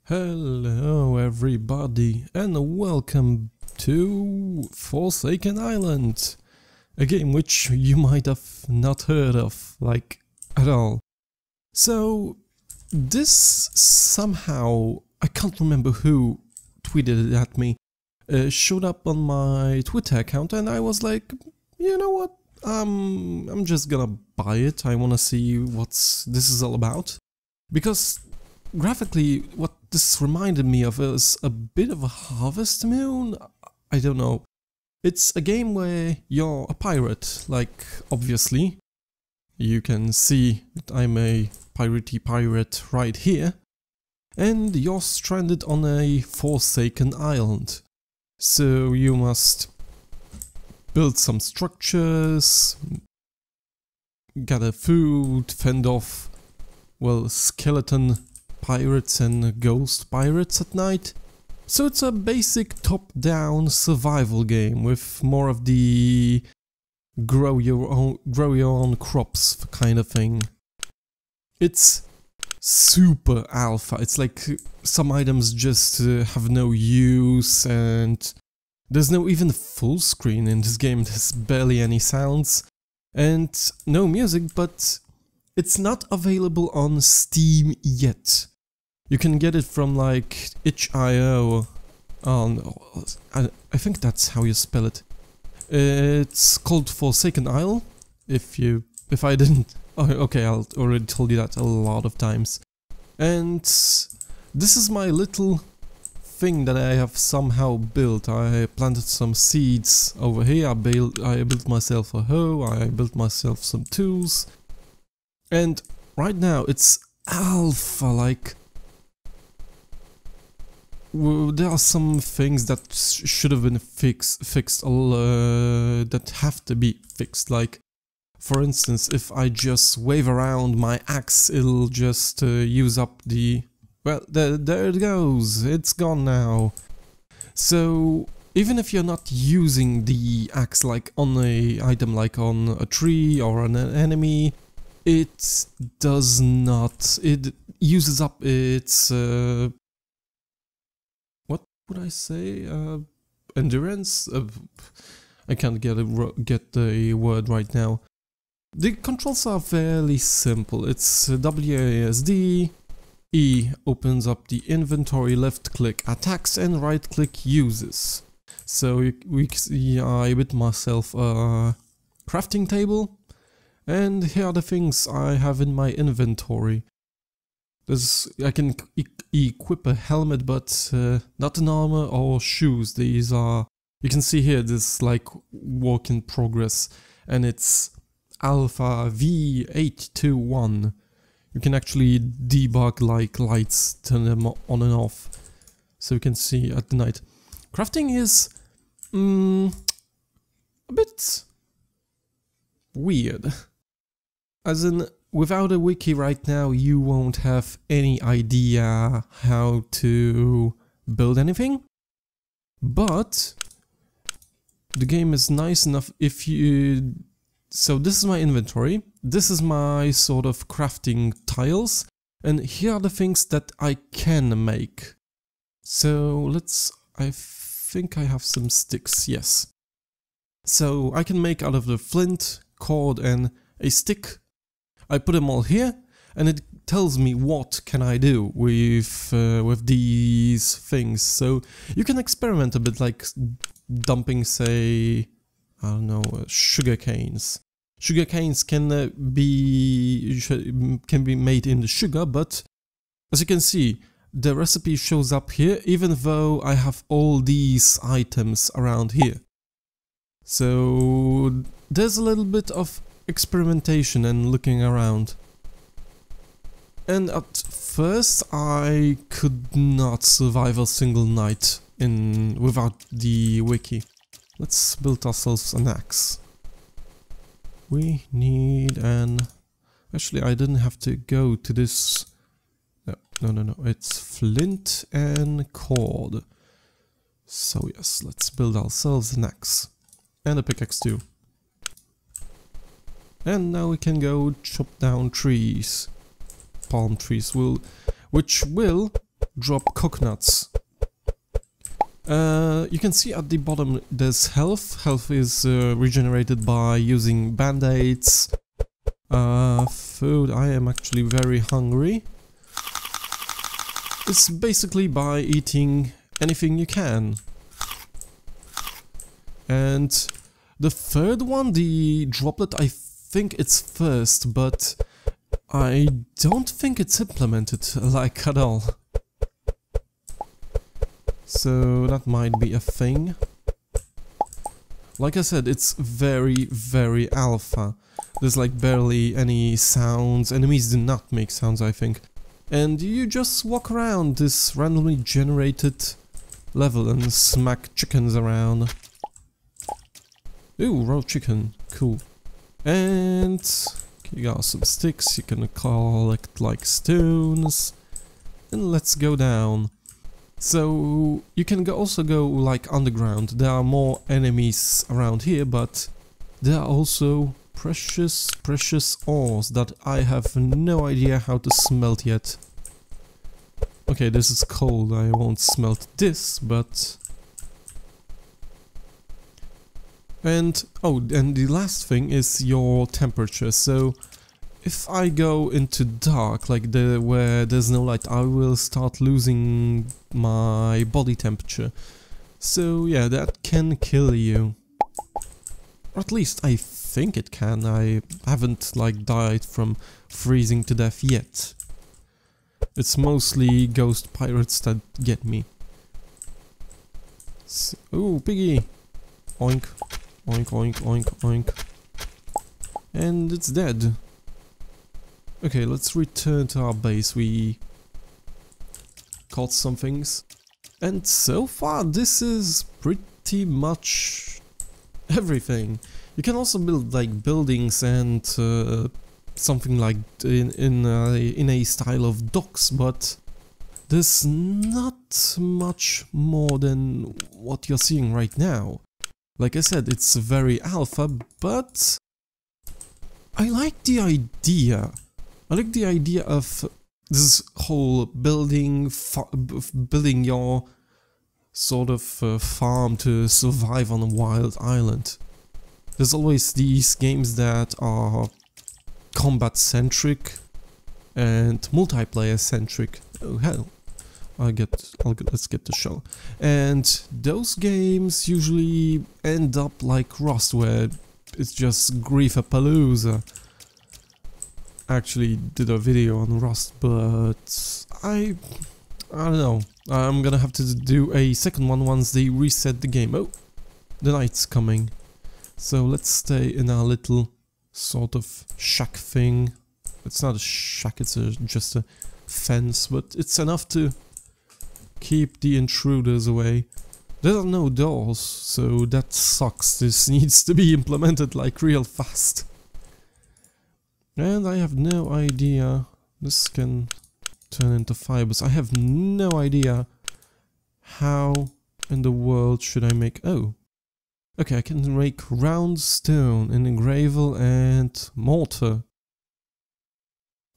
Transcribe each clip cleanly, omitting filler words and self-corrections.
Hello everybody and welcome to Forsaken Island, a game which you might have not heard of, like, at all. So this somehow, I can't remember who tweeted it at me, showed up on my Twitter account and I was like, you know what, I'm just gonna buy it. I wanna see what this is all about, because graphically, what this reminded me of is a bit of a Harvest Moon. I don't know. It's a game where you're a pirate, like, obviously. You can see that I'm a piratey pirate right here. And you're stranded on a forsaken island. So you must build some structures, gather food, fend off, well, skeleton pirates and ghost pirates at night. So it's a basic top-down survival game with more of the grow your own crops kind of thing. It's super alpha. It's like some items just have no use, and there's no even full screen in this game. There's barely any sounds and no music, but it's not available on Steam yet. You can get it from like itch.io. I think that's how you spell it. It's called Forsaken Isle. If I didn't, oh, okay, I already told you that a lot of times. And this is my little thing that I have somehow built. I planted some seeds over here. I built myself a hoe. I built myself some tools. And right now it's alpha, like. There are some things that should have been fixed, that have to be fixed, like, for instance, if I just wave around my axe, it'll just use up the... well, there it goes, it's gone now. So, even if you're not using the axe, like, on an item, like on a tree or on an enemy, it does not... it uses up its... would I say endurance? I can't get the word right now. The controls are fairly simple. It's WASD, E opens up the inventory, left click attacks, and right click uses. So I built myself a crafting table, and here are the things I have in my inventory. I can equip a helmet, but not an armor or shoes. These are, you can see here, this like work in progress, and it's alpha V821. You can actually debug like lights, turn them on and off, so you can see at the night. Crafting is a bit weird, as in, without a wiki right now, you won't have any idea how to build anything. But the game is nice enough if you... So this is my inventory. This is my sort of crafting tiles. And here are the things that I can make. So I think I have some sticks, yes. So I can make out of the flint, cord and a stick. I put them all here, and it tells me what can I do with these things. So you can experiment a bit, like dumping, say, I don't know, sugar canes. Sugar canes can be made in the sugar, but as you can see, the recipe shows up here, even though I have all these items around here. So there's a little bit of experimentation and looking around. And at first I could not survive a single night without the wiki. Let's build ourselves an axe. We need an... Actually, I didn't have to go to this... No, it's flint and cord. So yes, let's build ourselves an axe. And a pickaxe too. And now we can go chop down trees. Palm trees which will drop coconuts. You can see at the bottom there's health. Health is regenerated by using band-aids. Food, I am actually very hungry. It's basically by eating anything you can. And the third one, the droplet, I think it's first, but I don't think it's implemented like at all. So that might be a thing. Like I said, it's very, very alpha. There's like barely any sounds. Enemies do not make sounds, I think. And you just walk around this randomly generated level and smack chickens around. Ooh, raw chicken. Cool. And you got some sticks, you can collect like stones. And let's go down. So you can also go like underground. There are more enemies around here, but there are also precious ores that I have no idea how to smelt yet. Okay, this is cold, I won't smelt this, but... And, oh, and the last thing is your temperature. So if I go into dark, like where there's no light, I will start losing my body temperature. So yeah, that can kill you. Or at least I think it can. I haven't like died from freezing to death yet. It's mostly ghost pirates that get me. So, ooh, piggy! Oink, oink, oink, oink, oink. And it's dead. Okay, let's return to our base. We caught some things. And so far, this is pretty much everything. You can also build like buildings and something like in a style of docks, but there's not much more than what you're seeing right now. Like I said, it's very alpha, but I like the idea. I like the idea of this whole building your sort of farm to survive on a wild island. There's always these games that are combat centric and multiplayer centric. Oh hell, let's get the show. And those games usually end up like Rust, where it's just grief-a-palooza. I actually did a video on Rust, but I don't know. I'm gonna have to do a second one once they reset the game. Oh, the night's coming. So let's stay in our little sort of shack thing. It's not a shack, it's just a fence, but it's enough to keep the intruders away. There are no doors, so that sucks. This needs to be implemented like real fast. And I have no idea. This can turn into fibers. I have no idea how in the world should I make... Oh. Okay, I can make round stone and gravel and mortar.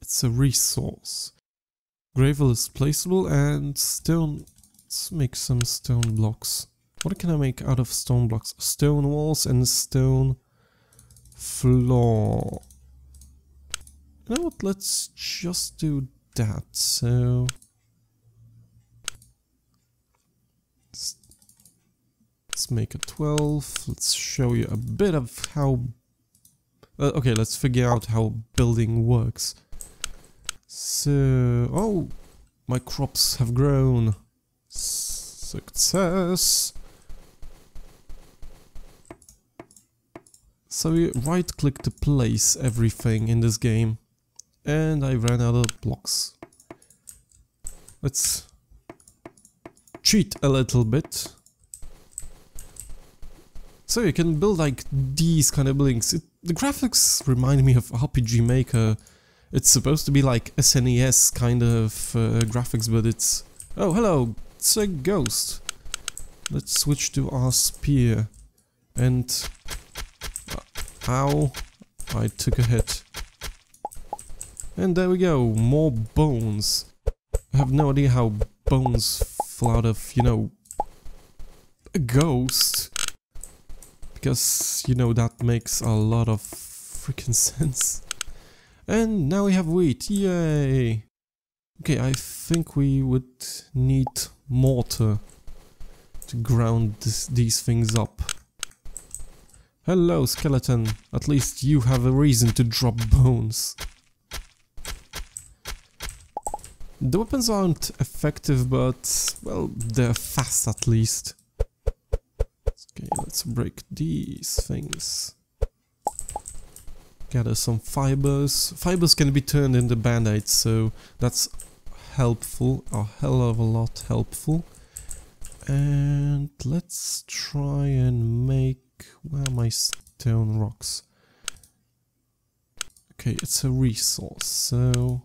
It's a resource. Gravel is placeable and stone... Let's make some stone blocks. What can I make out of stone blocks? Stone walls and stone floor. You know what, let's just do that. So... Let's make a 12. Let's show you a bit of how... okay, let's figure out how building works. So... Oh! My crops have grown. Success! So you right-click to place everything in this game. And I ran out of blocks. Let's cheat a little bit. So you can build like these kind of buildings. The graphics remind me of RPG Maker. It's supposed to be like SNES kind of graphics, but it's... Oh, hello! It's a ghost. Let's switch to our spear. And... ow! I took a hit. And there we go, more bones. I have no idea how bones fall out of, you know, a ghost. Because, you know, that makes a lot of freaking sense. And now we have wheat, yay! Okay, I think we would need mortar to ground these things up. Hello, skeleton. At least you have a reason to drop bones. The weapons aren't effective, but, well, they're fast at least. Okay, let's break these things. Gather some fibers. Fibers can be turned into band-aids, so that's helpful, a hell of a lot helpful. And let's try and make... where are my stone rocks? Okay, it's a resource, so...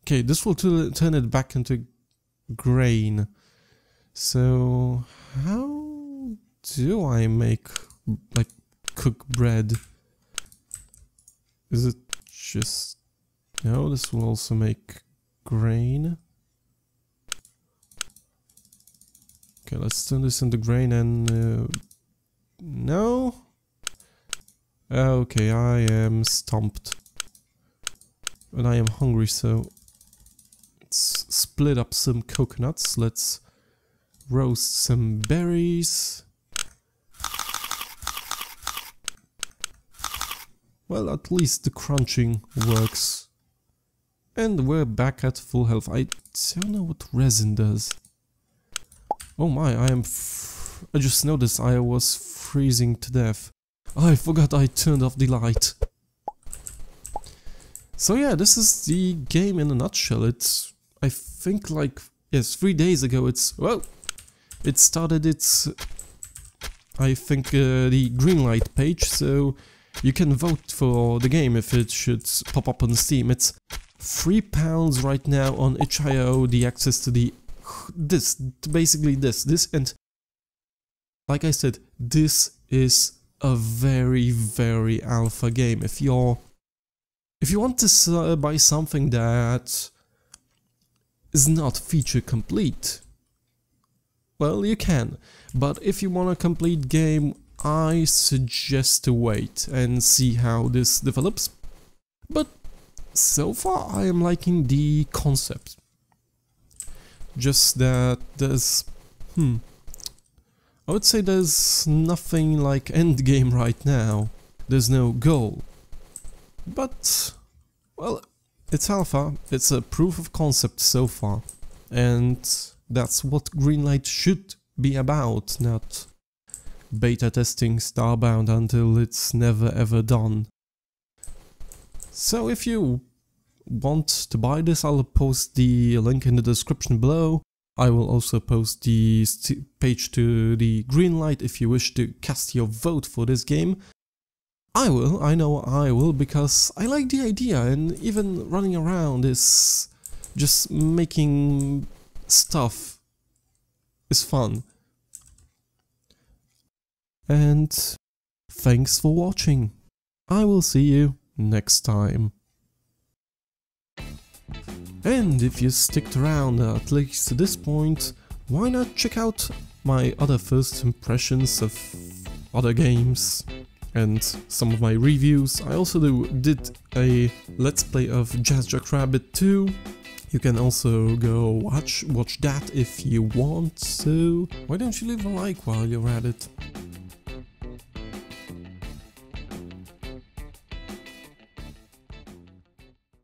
okay, this will turn it back into grain. So, how do I make, like, cook bread? Is it just... no, this will also make grain. Okay, let's turn this into grain and... no? Okay, I am stumped. And I am hungry, so... let's split up some coconuts. Let's roast some berries. Well, at least the crunching works. And we're back at full health. I don't know what resin does. Oh my, I just noticed I was freezing to death. I forgot I turned off the light. So yeah, this is the game in a nutshell. It's, I think, like, yes, 3 days ago it's, well, it started its, I think, the green light page, so you can vote for the game if it should pop up on Steam. It's £3 right now on itch.io, the access to the, basically this, and like I said, this is a very, very alpha game. If you want to buy something that is not feature complete, well, you can, but if you want a complete game, I suggest to wait and see how this develops. But so far I am liking the concept. Just that there's, I would say there's nothing like endgame right now. There's no goal. But, well, it's alpha, it's a proof of concept so far. And that's what Greenlight should be about, not beta testing Starbound until it's never ever done. So if you want to buy this, I'll post the link in the description below. I will also post the page to the Greenlight if you wish to cast your vote for this game. I know I will, because I like the idea, and even running around is just making stuff is fun. And thanks for watching. I will see you next time. And if you sticked around at least to this point, why not check out my other first impressions of other games and some of my reviews. I also did a let's play of Jazz-Jackrabbit 2. You can also go watch that if you want, so why don't you leave a like while you're at it.